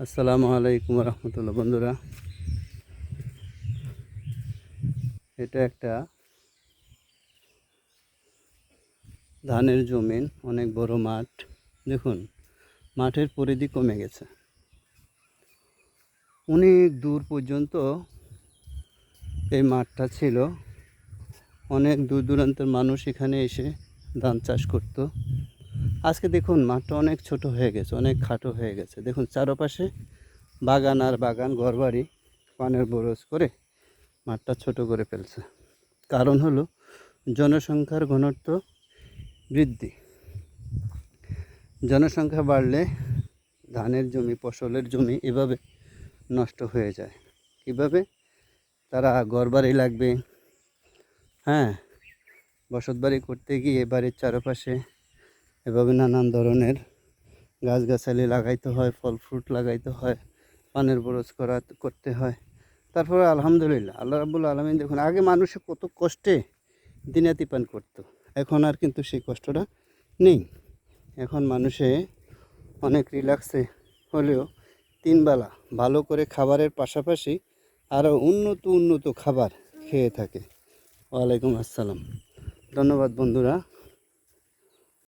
আসসালামু আলাইকুম রহমতুল্লাহ। বন্ধুরা, এটা একটা ধানের জমিন, অনেক বড় মাঠ। দেখুন, মাঠের পরিধি কমে গেছে, অনেক দূর পর্যন্ত এই মাঠটা ছিল। অনেক দূর দূরান্তের মানুষ এখানে এসে ধান চাষ করত। আজকে দেখুন, মাঠটা অনেক ছোট হয়ে গেছে, অনেক খাটো হয়ে গেছে। দেখুন, চারপাশে বাগান আর বাগান, ঘরবাড়ি পানের বরজ করে মাঠটা ছোট করে ফেলছে। কারণ হলো জনসংখ্যার ঘনত্ব বৃদ্ধি। জনসংখ্যা বাড়লে ধানের জমি, ফসলের জমি এভাবে নষ্ট হয়ে যায়। কীভাবে? তারা ঘরবাড়ি লাগবে, হ্যাঁ, বসতবাড়ি করতে গিয়ে বাড়ির চারপাশে এভাবে নানান ধরনের গাছগাছালি লাগাইতে হয়, ফল ফ্রুট লাগাইতে হয়, পানের বরজ করতে হয়। তারপরে আলহামদুলিল্লাহ, আল্লাহ রাব্বুল আলামিন দেখুন, আগে মানুষে কত কষ্টে দিনাতিপান করতো, এখন আর কিন্তু সেই কষ্টটা নেই। এখন মানুষে অনেক রিল্যাক্সে হলেও তিনবেলা ভালো করে খাবারের পাশাপাশি আরও উন্নত খাবার খেয়ে থাকে। ওয়ালাইকুম আসসালাম। ধন্যবাদ বন্ধুরা।